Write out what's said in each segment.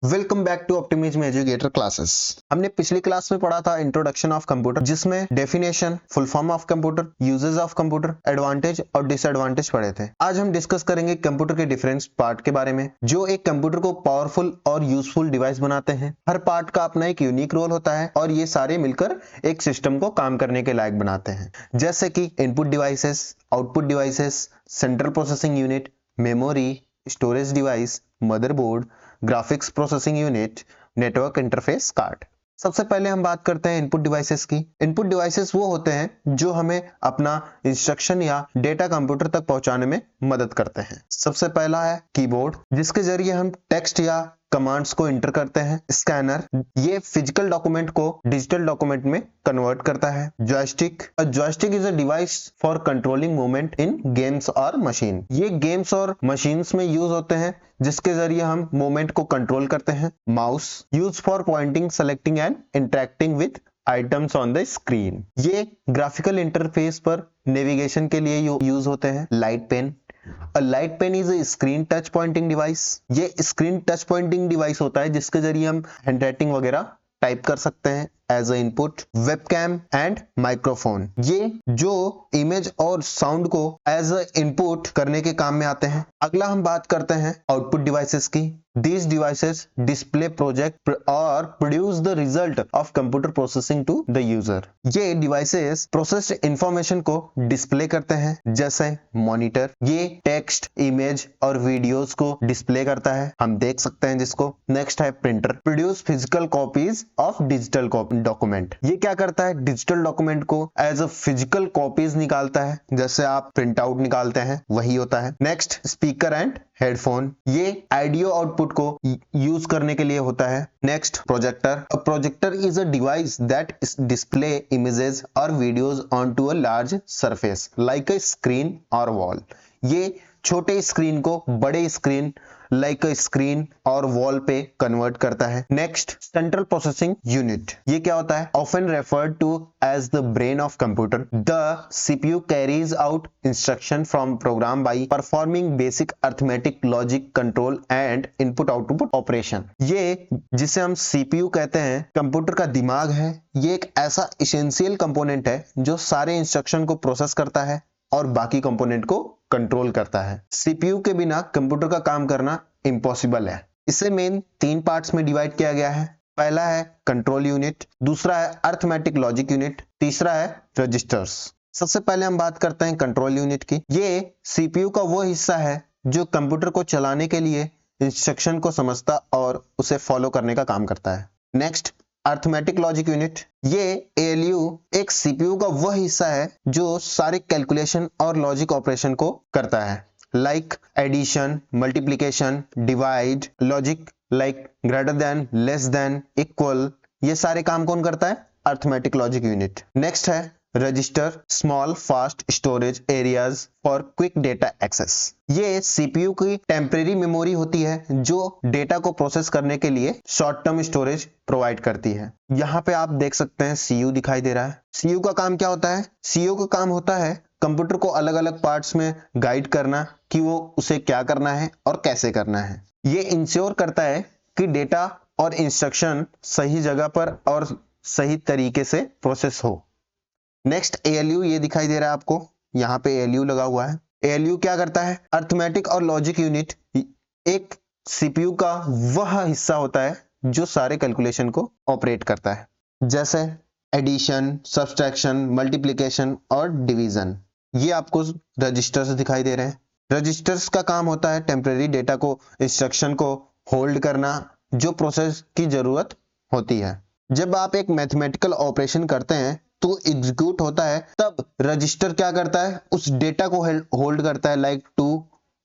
Welcome back to optimism educator classes. हमने पिछली class में पढ़ा था इंट्रोडक्शन ऑफ कंप्यूटर, जिसमें definition, full form of computer, uses of computer, advantage और डिसएडवांटेज पढ़े थे। आज हम डिस्कस करेंगे कंप्यूटर के डिफरेंट पार्ट के बारे में, जो एक कंप्यूटर को पावरफुल और यूजफुल डिवाइस बनाते हैं। हर पार्ट का अपना एक यूनिक रोल होता है और ये सारे मिलकर एक सिस्टम को काम करने के लायक बनाते हैं, जैसे कि input devices, output devices, central processing unit, memory, storage device, motherboard, graphics processing unit, network interface card. सबसे पहले हम बात करते हैं इनपुट डिवाइसेस की। इनपुट डिवाइसेस वो होते हैं जो हमें अपना इंस्ट्रक्शन या डेटा कंप्यूटर तक पहुंचाने में मदद करते हैं। सबसे पहला है कीबोर्ड, जिसके जरिए हम टेक्स्ट या कमांड्स को इंटर करते हैं। स्कैनर, ये फिजिकल डॉक्यूमेंट को डिजिटल डॉक्यूमेंट में कन्वर्ट करता है। Joystick, joystick is a device for controlling movement in games और मशीन। ये गेम्स और मशीन्स में यूज होते हैं, जिसके जरिए हम मूवमेंट को कंट्रोल करते हैं। Mouse, use for pointing, selecting and interacting with items on the screen. ये ग्राफिकल इंटरफेस पर नेविगेशन के लिए यूज होते हैं। Light pen, A light pen is a screen touch pointing device। ये स्क्रीन टच पॉइंटिंग डिवाइस होता है, जिसके जरिए हम हैंडराइटिंग वगैरह टाइप कर सकते हैं as a input. Webcam and microphone, ये जो इमेज और साउंड को एज अ इनपुट करने के काम में आते हैं। अगला हम बात करते हैं आउटपुट डिवाइसेस की। These devices display project or produce the result of computer processing to the user। ये डिवाइसेस प्रोसेस्ड इंफॉर्मेशन को डिस्प्ले करते हैं, जैसे मॉनिटर, ये टेक्स्ट, इमेज और वीडियोस को डिस्प्ले करता है, हम देख सकते हैं जिसको। नेक्स्ट है printer, produce physical copies of digital document. ये क्या करता है, डिजिटल डॉक्यूमेंट को एज अ फिजिकल कॉपीज निकालता है, जैसे आप प्रिंट आउट निकालते हैं वही होता है। नेक्स्ट स्पीकर एंड हेडफोन, ये ऑडियो आउटपुट को यूज करने के लिए होता है। Next projector, a projector is a device that display images और videos onto a large surface like a screen और वॉल। ये छोटे स्क्रीन को बड़े स्क्रीन लाइक अ स्क्रीन और वॉल पे कन्वर्ट करता है। नेक्स्ट सेंट्रल प्रोसेसिंग यूनिट, ये क्या होता है, often referred to as the brain of computer. The CPU carries out instruction from program by performing basic arithmetic logic control and input output operation. ये जिसे हम सीपीयू कहते हैं, कंप्यूटर का दिमाग है। ये एक ऐसा एसेंशियल कंपोनेंट है जो सारे इंस्ट्रक्शन को प्रोसेस करता है और बाकी कंपोनेंट को कंट्रोल करता है। सीपीयू के बिना कंप्यूटर का काम करना इम्पॉसिबल है। इसे मेन 3 पार्ट्स में डिवाइड किया गया है। पहला है कंट्रोल यूनिट, दूसरा है अर्थमेटिक लॉजिक यूनिट, तीसरा है रजिस्टर्स। सबसे पहले हम बात करते हैं कंट्रोल यूनिट की। ये सीपीयू का वो हिस्सा है जो कंप्यूटर को चलाने के लिए इंस्ट्रक्शन को समझता और उसे फॉलो करने का काम करता है। नेक्स्ट अर्थमेटिक लॉजिक यूनिट, ये एएलयू एक सीपीयू का वह हिस्सा है जो सारे कैलकुलेशन और लॉजिक ऑपरेशन को करता है, like addition, multiplication, divide, logic like greater than, less than, equal. ये सारे काम कौन करता है, अर्थमेटिक लॉजिक यूनिट। नेक्स्ट है register, small fast storage areas for quick data access. ये सीपीयू की टेम्परेरी मेमोरी होती है जो डेटा को प्रोसेस करने के लिए शॉर्ट टर्म स्टोरेज प्रोवाइड करती है। यहाँ पे आप देख सकते हैं सीयू दिखाई दे रहा है। सीयू का काम क्या होता है, सीयू का काम होता है कंप्यूटर को अलग अलग पार्ट्स में गाइड करना कि वो उसे क्या करना है और कैसे करना है। ये इंश्योर करता है कि डेटा और इंस्ट्रक्शन सही जगह पर और सही तरीके से प्रोसेस हो। नेक्स्ट एएलयू, ये दिखाई दे रहा है आपको, यहाँ पे एएलयू लगा हुआ है। एएलयू क्या करता है, अर्थमेटिक और लॉजिक यूनिट एक सीपीयू का वह हिस्सा होता है जो सारे कैलकुलेशन को ऑपरेट करता है, जैसे एडिशन, सब्सट्रैक्शन, मल्टीप्लिकेशन और डिवीजन। ये आपको रजिस्टर्स दिखाई दे रहे हैं। रजिस्टर्स का काम होता है टेम्परेरी डेटा को, इंस्ट्रक्शन को होल्ड करना जो प्रोसेस की जरूरत होती है। जब आप एक मैथमेटिकल ऑपरेशन करते हैं तो एग्जीक्यूट होता है, तब रजिस्टर क्या करता है, उस डेटा को होल्ड करता है, लाइक 2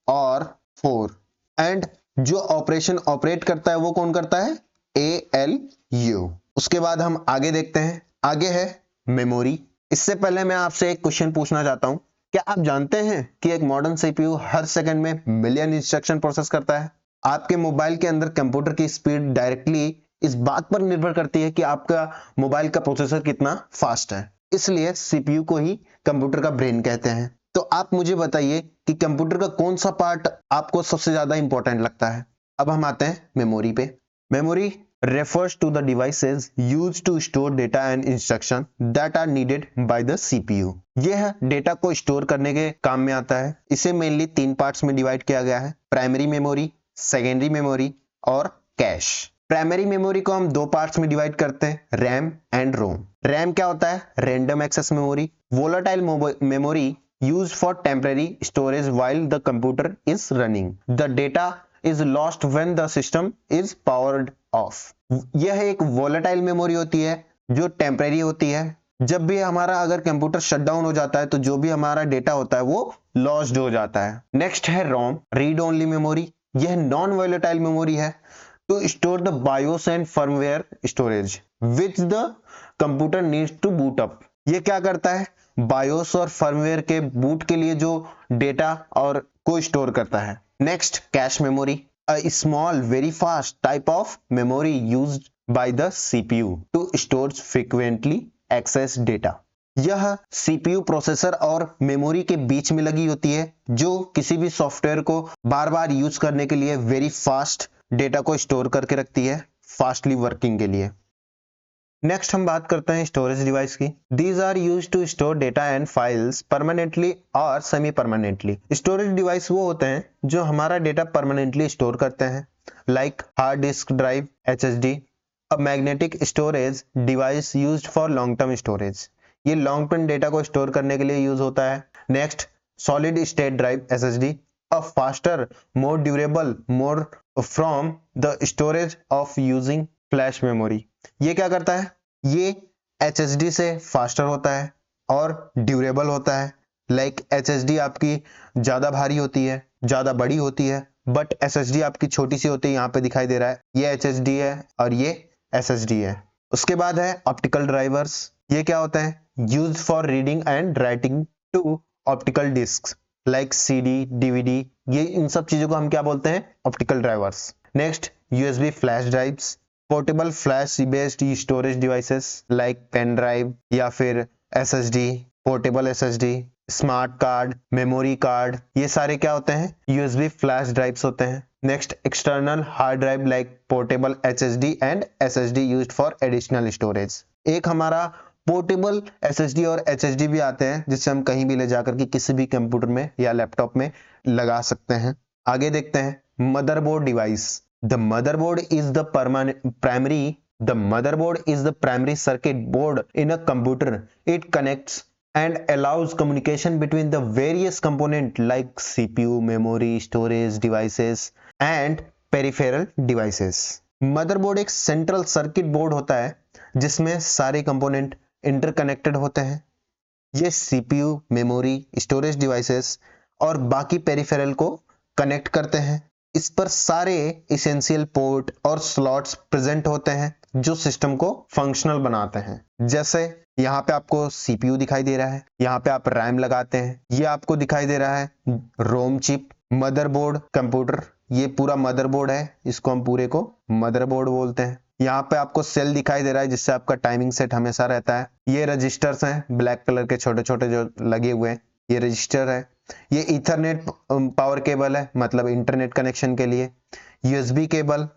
और 4। एंड जो ऑपरेशन ऑपरेट करता है वो कौन करता है, एएलयू। उसके बाद हम आगे देखते हैं। आगे है मेमोरी। इससे पहले मैं आपसे एक क्वेश्चन पूछना चाहता हूं, क्या आप जानते हैं कि एक मॉडर्न सीपीयू हर सेकंड में मिलियन इंस्ट्रक्शन प्रोसेस करता है। आपके मोबाइल के अंदर कंप्यूटर की स्पीड डायरेक्टली इस बात पर निर्भर करती है कि आपका मोबाइल का प्रोसेसर कितना फास्ट है। इसलिए सीपीयू को ही कंप्यूटर का ब्रेन कहते हैं। तो आप मुझे बताइए कि कंप्यूटर का कौन सा पार्ट आपको सबसे ज्यादा इंपॉर्टेंट लगता है। अब हम आते हैं मेमोरी पे। Memory refers to the devices used to store data and instruction that are needed by the CPU. यह डेटा को स्टोर करने के काम में आता है। इसे मेनली 3 पार्ट्स में डिवाइड किया गया है, प्राइमरी मेमोरी, सेकेंडरी मेमोरी और कैश। प्राइमरी मेमोरी को हम 2 पार्ट्स में डिवाइड करते हैं, रैम एंड रोम। रैम क्या होता है? Random access memory, volatile memory used for temporary storage while the computer is running. The data is lost when the system is powered off. यह एक volatile memory होती है जो टेम्परेरी होती है। जब भी हमारा अगर कंप्यूटर शट डाउन हो जाता है तो जो भी हमारा डेटा होता है वो लॉस्ट हो जाता है। नेक्स्ट है रोम, रीड ओनली मेमोरी। यह नॉन वोलेटाइल मेमोरी है to store the BIOS and firmware storage which the computer needs to boot up. ये क्या करता है? बायोस और फर्मवेयर के बूट के लिए जो डेटा और को स्टोर करता है। Next cache memory, a small very fast type of memory used by the CPU to store frequently access data. यह सीपीयू प्रोसेसर और मेमोरी के बीच में लगी होती है जो किसी भी सॉफ्टवेयर को बार बार यूज करने के लिए वेरी फास्ट डेटा को स्टोर करके रखती है, फास्टली वर्किंग के लिए। नेक्स्ट हम बात करते हैं स्टोरेज डिवाइस की। These are use to store data and files permanently और सेमी परमानेंटली। स्टोरेज डिवाइस वो होते हैं जो हमारा डेटा परमानेंटली स्टोर करते हैं, like hard disk drive, HSD, a magnetic storage device used for long term storage. ये लॉन्ग टर्म डेटा को स्टोर करने के लिए यूज होता है। Next solid state drive, SSD, a faster more durable more from the storage of using flash memory. ये क्या करता है? ये एचएसडी से फास्टर होता है और ड्यूरेबल होता है। लाइक एचएसडी आपकी ज्यादा भारी होती है, ज्यादा बड़ी होती है, बट एसएसडी आपकी छोटी सी होती है। यहाँ पे दिखाई दे रहा है ये एचएसडी है और ये एसएसडी है। उसके बाद है ऑप्टिकल ड्राइवर्स। ये क्या होता है? Use for reading and writing to optical disk like CD, DVD. ये इन सब चीजों को हम क्या बोलते हैं? Optical drivers. Next USB flash drives, portable flash based storage devices like pen drive या फिर SSD, portable SSD, smart card, memory card, ये सारे क्या होते हैं? यूएसबी फ्लैश ड्राइव्स होते हैं। Next external hard drive like portable HSD and SSD used for additional storage. एक हमारा पोर्टेबल एसएसडी और एचएसडी भी आते हैं जिससे हम कहीं भी ले जाकर के किसी भी कंप्यूटर में या लैपटॉप में लगा सकते हैं। आगे देखते हैं motherboard device. The motherboard is the primary circuit board in a computer. It connects and allows communication between the various components like CPU, memory, storage devices and peripheral devices. Motherboard एक central circuit board होता है जिसमें सारे component interconnected होते हैं। ये CPU, memory, storage devices और बाकी peripheral को कनेक्ट करते हैं। इस पर सारे इसेंशियल पोर्ट और स्लॉट्स प्रेजेंट होते हैं जो सिस्टम को फंक्शनल बनाते हैं। जैसे यहाँ पे आपको सीपीयू दिखाई दे रहा है, यहाँ पे आप रैम लगाते हैं, ये आपको दिखाई दे रहा है रोम चिप। मदरबोर्ड कंप्यूटर, ये पूरा मदरबोर्ड है, इसको हम पूरे को मदरबोर्ड बोलते हैं। यहाँ पे आपको सेल दिखाई दे रहा है जिससे आपका टाइमिंग सेट हमेशा रहता है। ये रजिस्टर्स हैं ब्लैक कलर के छोटे छोटे जो लगे हुए हैं, ये रजिस्टर है। ये ईथरनेट पावर केबल है, मतलब इंटरनेट कनेक्शन के लिए। USB cable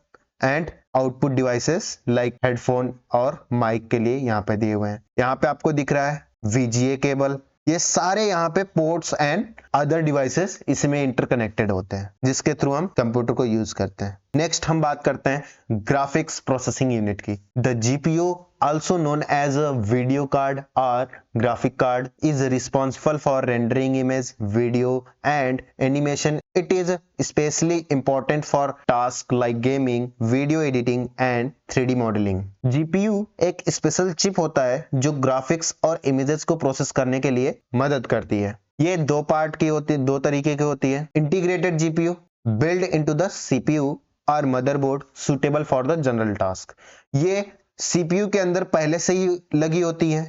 and output devices like headphone और माइक के लिए यहाँ पे दिए हुए हैं। यहाँ पे आपको दिख रहा है VGA केबल। ये सारे यहाँ पे पोर्ट्स एंड अदर डिवाइसेस इसमें इंटरकनेक्टेड होते हैं जिसके थ्रू हम कंप्यूटर को यूज करते हैं। नेक्स्ट हम बात करते हैं ग्राफिक्स प्रोसेसिंग यूनिट की। The GPU also known as a video card or graphic card is responsible for rendering image, video and animation. It is especially important for tasks like gaming, video editing and 3D modeling. GPU एक special chip होता है जो graphics और images को process करने के लिए मदद करती है। ये दो पार्ट की होती है, दो तरीके की होती है। Integrated GPU built into the CPU or motherboard suitable for the general task. ये CPU के अंदर पहले से ही लगी होती है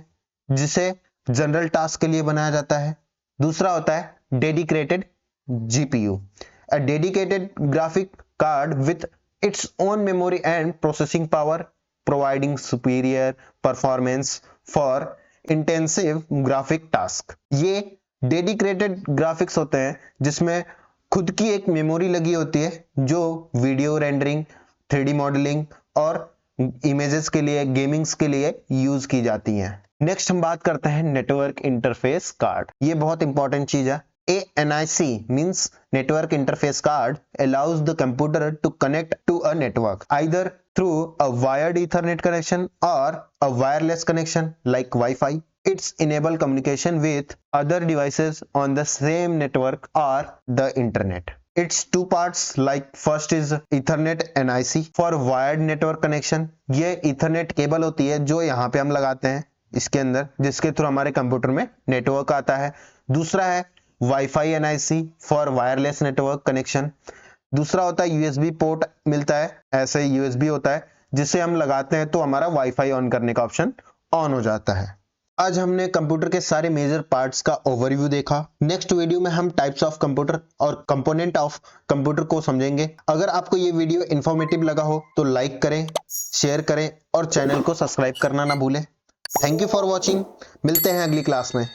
जिसे जनरल टास्क के लिए बनाया जाता है। दूसरा होता है dedicated GPU, a dedicated graphic card with its own memory and processing power, providing superior performance for intensive graphic task. ये डेडिकेटेड ग्राफिक्स होते हैं जिसमें खुद की एक मेमोरी लगी होती है जो वीडियो रेंडरिंग 3D मॉडलिंग और इमेजेस के लिए, गेमिंग्स के लिए यूज की जाती हैं। नेक्स्ट हम बात करते हैं नेटवर्क इंटरफेस कार्ड। ये बहुत इंपॉर्टेंट चीज है। A NIC means network interface card allows the computer to connect to a network either through a wired Ethernet connection or a wireless connection like Wi-Fi. It's enable communication with other devices on the same network or the internet. It's two parts, like first is Ethernet NIC for wired network connection. ये Ethernet cable होती है जो यहाँ पे हम लगाते हैं इसके अंदर, जिसके थ्रू हमारे कंप्यूटर में नेटवर्क आता है। दूसरा है wifi NIC for wireless network connection. दूसरा होता है USB पोर्ट मिलता है, ऐसे USB होता है जिसे हम लगाते हैं तो हमारा वाईफाई ऑन करने का ऑप्शन ऑन हो जाता है। आज हमने कंप्यूटर के सारे मेजर पार्ट्स का ओवरव्यू देखा। नेक्स्ट वीडियो में हम टाइप्स ऑफ कंप्यूटर और कंपोनेंट ऑफ कंप्यूटर को समझेंगे। अगर आपको ये वीडियो इंफॉर्मेटिव लगा हो तो लाइक करें, शेयर करें और चैनल को सब्सक्राइब करना ना भूलें। Thank you for watching. मिलते हैं अगली क्लास में।